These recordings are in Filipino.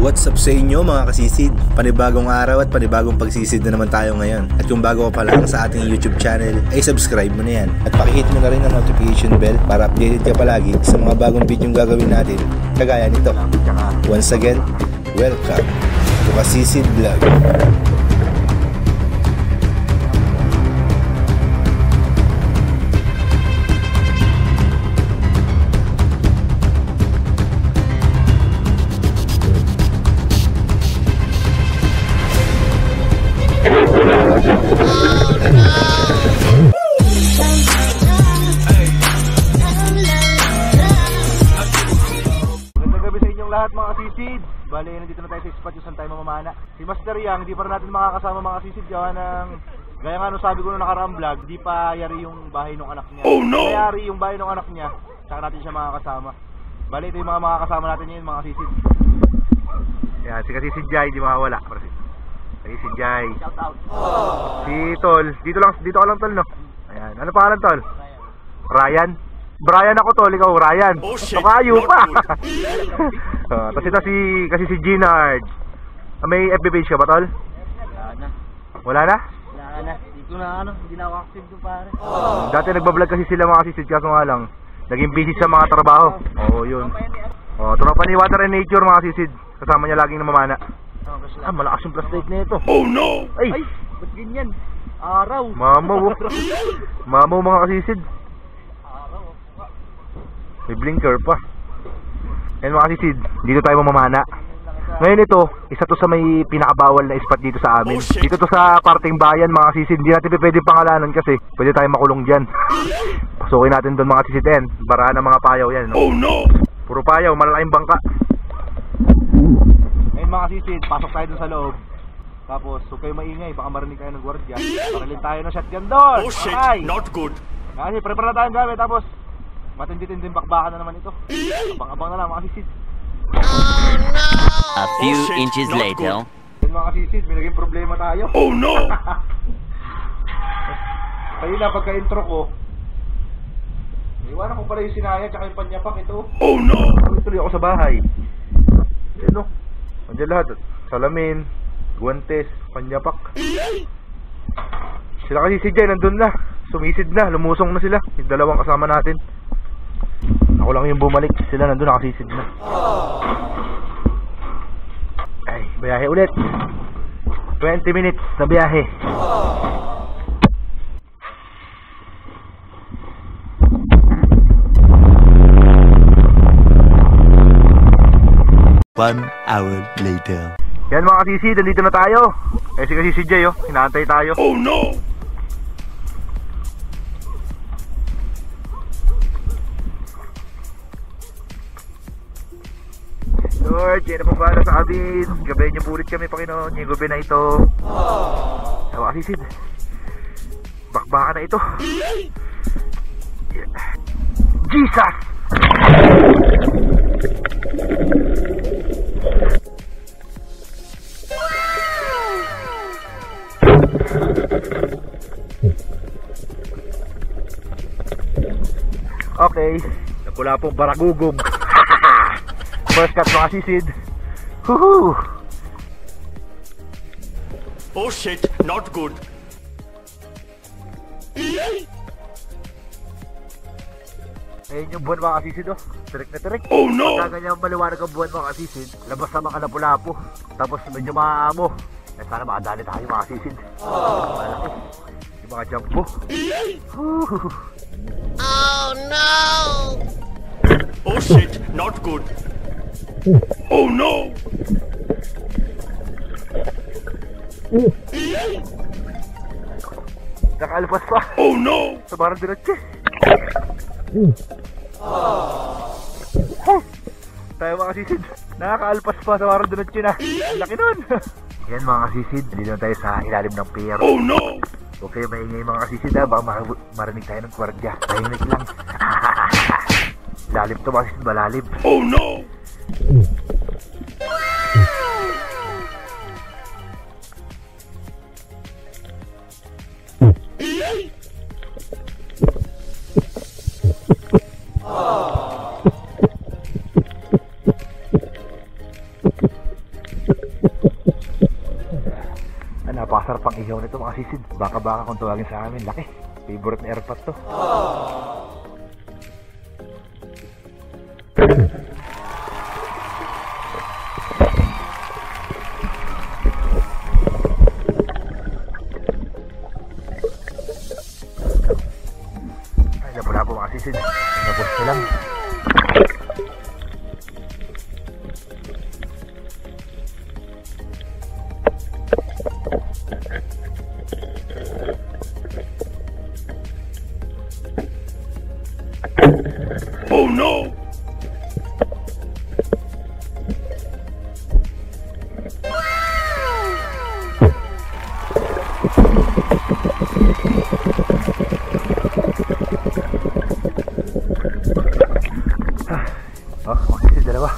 What's up sa inyo mga kasisid? Panibagong araw at panibagong pagsisid na naman tayo ngayon. At kung bago ka pa lang sa ating YouTube channel, ay subscribe mo na yan. At pakihit mo na rin ang notification bell para updated ka palagi sa mga bagong video yung gagawin natin. Kagaya nito. Once again, welcome to Kasisid Vlog. Lahat mga kasisid, bali nandito na tayo sa spot kung saan tayo mamamana. Si Master Yang, hindi pa rin natin makakasama mga kasisid gawa ng gaya nga nung sabi ko nung nakaraang vlog, di pa yari yung bahay ng anak niya. Oh no! Yari yung bahay ng anak niya, saka natin siya makakasama. Bali ito yung mga makakasama natin ngayon mga kasisid. Yan, si Kasisid Jai, di makawala. Kasisid Jai. Shout out. Si Tol, dito ka lang Tol no? Ayan, ano pangalan Tol? Ryan. Brian ako Tol, ikaw Ryan. Oh shit, kayo pa. Tapos ito kasi si Ginard. May FB page ka ba Tol? Wala na. Wala na? Wala na. Dito na hindi na ako active doon pare. Dati nagbablog kasi sila mga kasisid kaso nga lang naging busy sa mga trabaho. Oo yun. Tropa ni Water and Nature mga kasisid. Kasama niya laging namamana. Malakas yung plastic na ito. Oh no! Ay! Ba't ganyan? Araw! Mamaw mga kasisid. May blinker pa. Yan mga kasisid, dito tayo mamamana. Ngayon ito, isa to sa may pinakabawal na spot dito sa amin. Dito to sa parting bayan mga kasisid. Hindi natin pwede pangalanan kasi pwede tayo makulong dyan. Pasukin natin doon mga kasisid yan. Barahan ng mga payaw yan no? Oh no! Puro payaw, malalaking bangka. Ngayon mga kasisid, pasok tayo doon sa loob. Tapos huwag kayo maingay, baka marinig kayo ng gwardiya. Parilin tayo ng shotgun doon. Oh shit, not good. Kasi prepare na tayong gamit tapos matindi-tinding bakbakan na naman ito. Abang-abang na lang mga kasisid. Oh no! A few inches later. Yan mga kasisid, may naging problema tayo. Oh no! Kaya na pagka-intro ko, iwanan ko pala yung sinaya tsaka yung panyapak ito. Oh no! Tuloy ako sa bahay. Yan o. Andiyan lahat. Salamin, guwantes, panyapak. Sila kasisid dyan, nandun na. Sumisid na, lumusong na sila. Yung dalawang kasama natin. Ako lang yung bumalik, sila nandun nakasisid na. Ay, biyahe ulit. 20 minutes na biyahe. One hour later. Yan mga kasisid, nandito na tayo. Si Kasisid Jay oh, hinaantay tayo. Oh no! Lord, yan na po para sa amin. Gabayan niyo po ulit kami, Panginoon. Yung gabi na ito. Mga kasisid, bakbaka na ito. Jesus! Okay, napula pong baragugog. First cut mga kasisid. Woohoo! Oh shit, not good. Ayun yung buwan mga kasisid oh. Tirik na tirik. Oh no! Pagka ganyan maliwanag ang buwan mga kasisid, labas na mga lapu-lapu. Tapos medyo maaamo. Sana makadali tayo mga kasisid. Malaki. Yung mga jumbo. Oh no! Oh shit, not good. Oh no! Nakalpas pa. Oh no! Sa barang diretso. Tayo mga kasisid, nakakaalpas pa sa barang diretso na. Ang laki nun. Yan mga kasisid, dito na tayo sa ilalim ng pier. Oh no! Huwag kayo maingay mga kasisid ha, baka marinig tayo ng gwardiya. Tahimik lang. Lalim to mga kasisid, malalim. Oh no! Napakasarap ang ihaw nito mga sisid. Baka kung tawagin sa amin. Laki. Favorite na airpot to. Ay, labo-labo mga sisid. Tapos na lang. Oh no! Oh, makikita dalawa.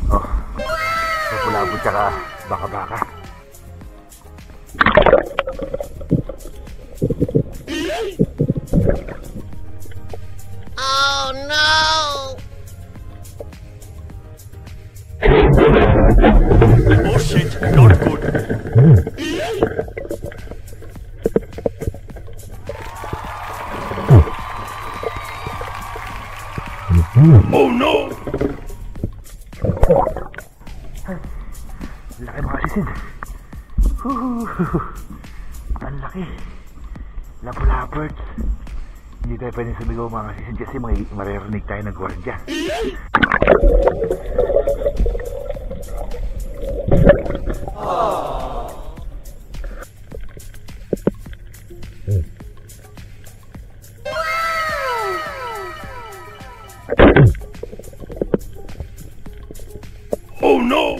Oh, labo-labo tsaka baka-baka. Oh no! Oh shit, not good. Oh no! Ang laki mga sisid. Ang laki. Labo-labert. Hindi tayo pwedeng sumigaw mga sisid kasi maririnig tayo ng gwardya. Oh no!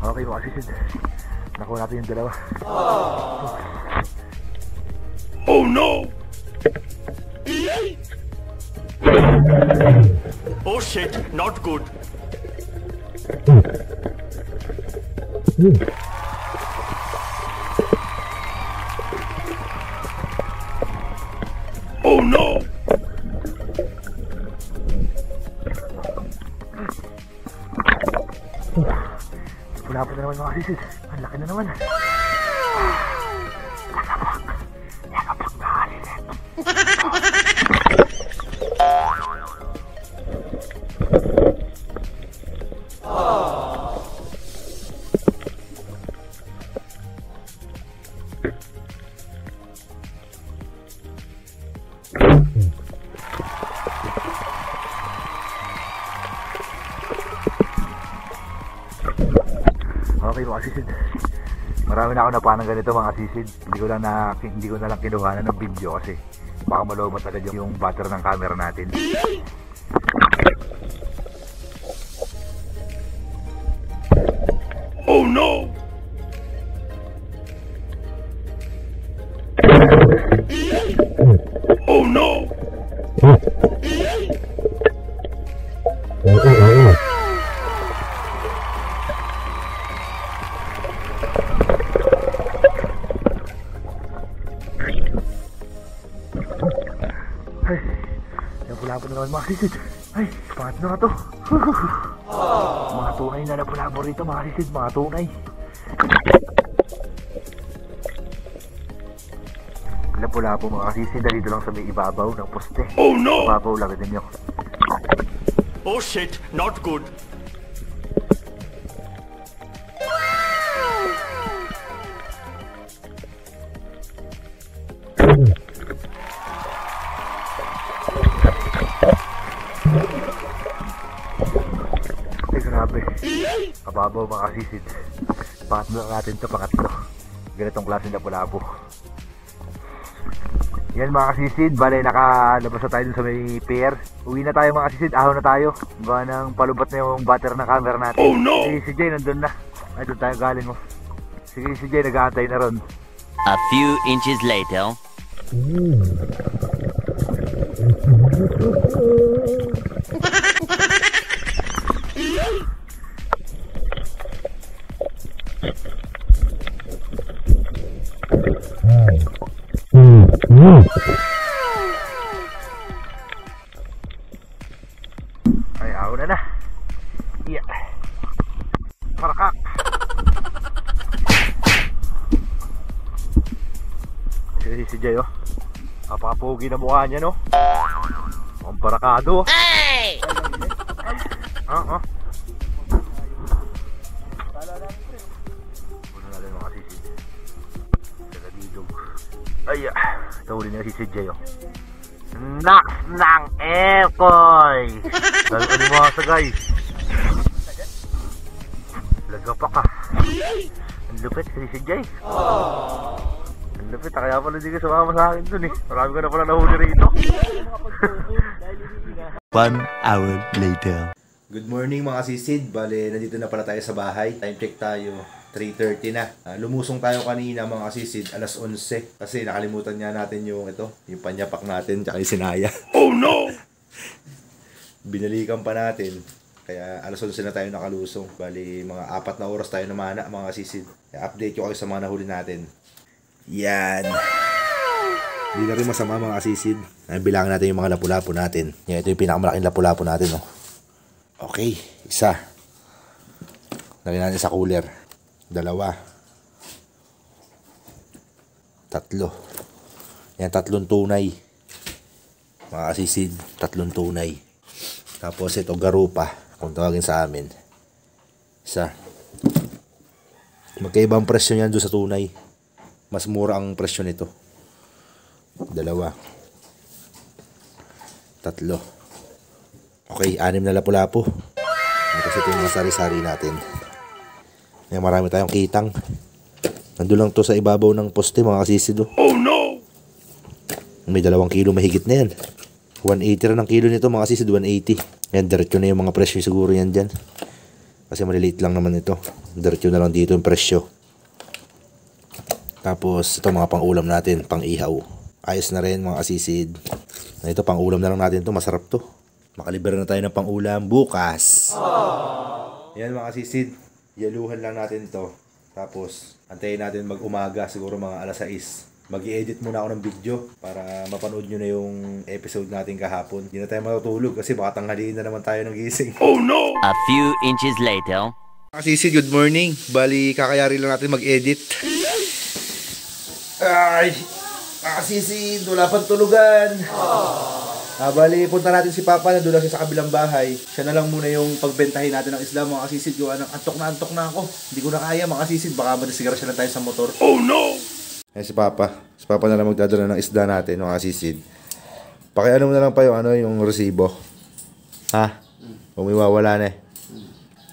Okay mga sisid. Nakuha natin yung dalawa. Oh no! Oh shit, not good. Oh no! Wala pa na naman mga sisid. Ang laki na naman. Yakapag na kalilit. Okay mga sisid. Marami na ako napanang ganito mga sisid. Hindi ko na lang kinuhanan ng video kasi baka malumot agad yung butter ng camera natin. Oh no! Oh no! Ay, labo-labo na naman mga sisid. Ay, pangatlo na to. Mga tunay na labo-labo rito mga sisid, mga tunay. Labo-labo mga sisid, dito lang sa may ibabaw ng poste. Oh no! Ibabaw lang din nyo. Oh shit, not good. Ay, grabe. Kababaw mga sisid. Pangatlo lang natin ito, pangatlo. Ganitong klase na labo-labo. Yan mga kasisid, bale nakalabas na tayo dun sa may pier. Uwi na tayo mga kasisid, ahon na tayo. Gawa ng palubot na yung butter ng camera natin. Oh no! Si Jay nandun na. Ay, doon tayo galing mo. Sige, si Jay nag-aantay na ron. A few inches later. Ay, ako na. Yeah. Parakak. Si Jay, oh. Napakapogi na mukha niya, no? Ang barakado. Hey! Oo. Muna natin mga sisid. Saka didog. Ay, ito uli na si Jay, oh. Nax ng Ekoy! Dahil ka ni mga sagay. Laga pa ka. Ang lupit si Jay. Ang lupit, kaya pala hindi ka sumama sa akin dun eh. Marami ka na pala nahuli rito. 1 hour later. Good morning mga sisid. Bale, nandito na pala tayo sa bahay. Time check tayo. 3:30 na. Lumusong tayo kanina mga sisid, alas 11. Kasi nakalimutan nga natin yung yung panyapak natin, tsaka yung sinaya. Oh no! Binalikan pa natin. Kaya alas 11 na tayo nakalusong. Bali, mga 4 na oras tayo namana mga sisid. Kaya update ko kayo sa mga nahuli natin. Yan. Hindi na rin masama mga sisid. Bilangan natin yung mga lapu-lapu natin. Yan, ito yung pinakamalaking lapu-lapu natin. Oh. Okay, isa. Lagyan natin sa cooler. 2. 3. Yan, 3 tunay. Mga kasisid, 3 tunay. Tapos ito, garupa. Kung tawagin sa amin. Isa. Magkaibang presyo yan doon sa tunay. Mas mura ang presyo nito. 2. 3. Okay, 6 na lapu-lapu. Kasi ito yung mga sari-sari natin. Yan, marami tayong kitang. Nandun lang to sa ibabaw ng poste mga kasisid. Oh no! May 2 kilo mahigit na yan. 180 rin ang kilo nito mga kasisid, 180. Yan, diretso na yung mga presyo siguro yan dyan. Kasi maliliit lang naman ito. Diretso na lang dito yung presyo. Tapos ito mga pang-ulam natin, pang-ihaw. Ayos na rin mga kasisid. Ito pang-ulam na lang natin to, masarap to. Makalibera na tayo ng pang-ulam bukas. Yan mga kasisid. Yaluhan lang natin to. Tapos, antayin natin mag-umaga, siguro mga alas 6. Mag-i-edit muna ako ng video para mapanood nyo na yung episode natin kahapon. Hindi na tayo matutulog kasi baka tanghaliin na naman tayo ng gising. Oh no! A few inches later. Kasisid, good morning. Bali, kakayari lang natin mag-edit. Ay! Kasisid, wala pang tulugan. Bali, punta natin si Papa na doon lang siya sa kabilang bahay. Siya na lang muna yung pagbentahin natin ng isla mga kasisid. Gawa ng antok na ako. Hindi ko na kaya mga kasisid. Baka madisigar siya na tayo sa motor. Oh no! Ayan si Papa. Si Papa na lang magdadala ng isda natin mga kasisid. Pakiano mo na lang pa yung resibo. Ha? Kung may wawala na eh.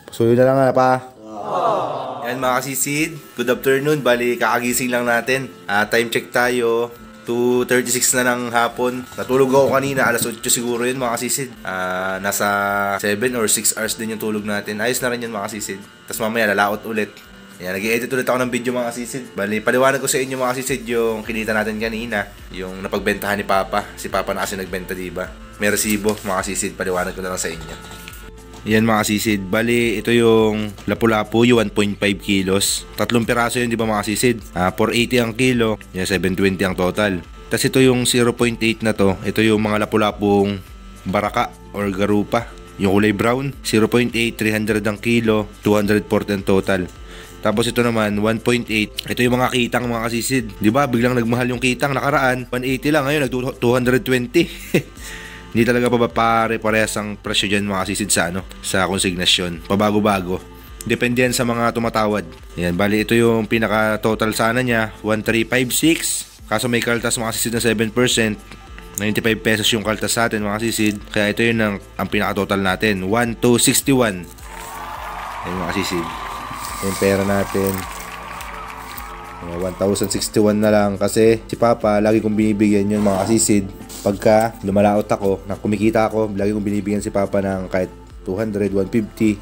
Pasuyo na lang nga pa. Ayan mga kasisid. Good afternoon. Bali, kakagising lang natin. Time check tayo. 2:36 na ng hapon. Natulog ako kanina, alas 8 siguro yun mga kasisid. Nasa 7 or 6 hours din yung tulog natin. Ayos na rin yun mga kasisid. Tapos mamaya lalaot ulit. Ayan, nag-i-edit ulit ako ng video mga kasisid. Bali, paliwanag ko sa inyo mga kasisid yung kinita natin kanina. Yung napagbentahan ni Papa. Si Papa na kasi nagbenta, diba? May resibo mga kasisid. Paliwanag ko na lang sa inyo. Yan mga kasisid. Bali, ito yung lapu-lapu, yung 1.5 kilos. 3 piraso yun, di ba mga kasisid? 480 ang kilo. Yan, 720 ang total. Tapos ito yung 0.8 na to. Ito yung mga lapu-lapung baraka or garupa. Yung kulay brown, 0.8, 300 ang kilo, 240 ang total. Tapos ito naman, 1.8. Ito yung mga kitang mga kasisid. Di ba? Biglang nagmahal yung kitang nakaraan. 180 lang, ngayon nag-220. Hindi talaga pare-parehas ang presyo dyan mga kasisid sa konsignasyon. Pabago-bago. Depende yan sa mga tumatawad. Yan, bali ito yung pinaka-total sana niya, 1,356. Kaso may kaltas mga kasisid na 7%. 95 pesos yung kaltas sa atin mga kasisid. Kaya ito yun ang pinaka-total natin, 1,261. Yan mga kasisid. Yung pera natin, 1,061 na lang kasi si Papa lagi kong binibigyan yun mga kasisid. Pagka lumalaot ako, na kumikita ako, lagi kong binibigyan si Papa ng kahit 200, 150.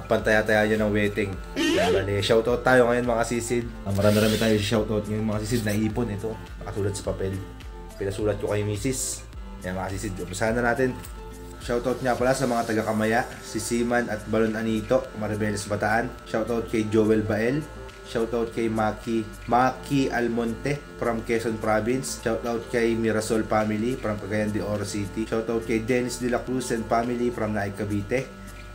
Pantaya-taya niya ng waiting. Bali, shoutout tayo ngayon mga kasisid. Marami-rami tayo shoutout ngayon mga kasisid na ipon ito. Nakasulat sa papel. Pinasulat ko kay Mrs. Yan mga kasisid, umpisahan na natin. Shoutout nga pala sa mga taga-Kamaya, si Siman at Balon Anito, Maribeles Bataan. Shoutout kay Joel Bael. Shoutout kay Maki Almonte from Quezon Province. Shoutout kay Mirasol family from Cagayan de Oro City. Shoutout kay Dennis de la Cruz and family from Naik Cavite.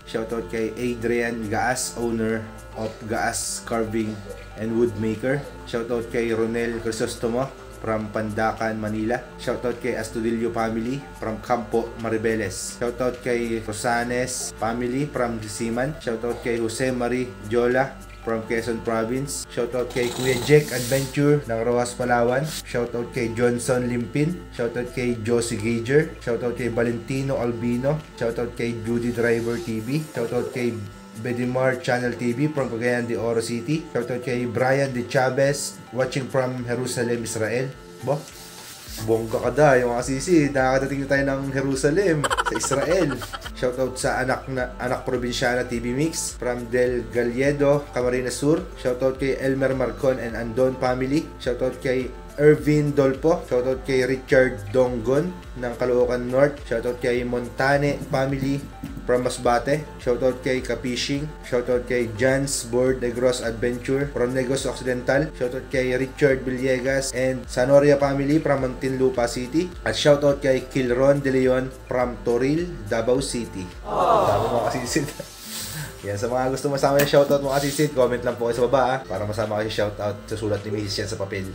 Shoutout kay Adrian Gaas, owner of Gaas Carving and Woodmaker. Shoutout kay Ronel Crisostomo from Pandacan, Manila. Shoutout kay Astudillo family from Campo, Maribeles. Shoutout kay Rosanes family from Disiman. Shoutout kay Jose Marie Jola from Quezon Province. Shoutout kay Kuya Jack Adventure ng Roas, Palawan. Shoutout kay Johnson Limpin. Shoutout kay Josie Gager. Shoutout kay Valentino Albino. Shoutout kay Judy Driver TV. Shoutout kay Bedimar Channel TV from Cagayan de Oro City. Shoutout kay Brian De Chavez watching from Jerusalem, Israel. Bo, bongga ka da, yung mga sisi. Nakakadating na tayo ng Jerusalem sa Israel. Shoutout sa anak probinsyana TV Mix from Del Galledo, Camarines Sur. Shoutout kay Elmer Marcon and Andon family. Shoutout kay Ervin Dolpo. Shoutout kay Richard Donggon ng Caloocan North. Shoutout kay Montane family from Masbate. Shoutout kay Kapishing. Shoutout kay Jan's Board Negros Adventure from Negros Occidental. Shoutout kay Richard Villegas and Sanoria family from Muntinlupa City. At shoutout kay Kilron De Leon from Toril, Davao City. Tama mga kasisid. Yan, sa mga gusto masama yung shoutout mga kasisid, comment lang po kayo sa baba para masama kayo shoutout sa sulat ni Mrs. yan sa papel.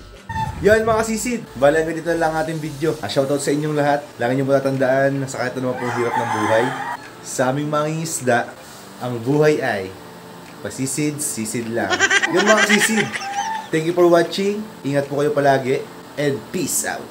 Yan mga kasisid, bali hanggang dito lang ating video. Shoutout sa inyong lahat. Lagi niyo po tatandaan sa kahit ano pong hirap ng buhay, sa aming mga isda, ang buhay ay pasisid-sisid lang. Yun mga sisid. Thank you for watching. Ingat po kayo palagi. And peace out.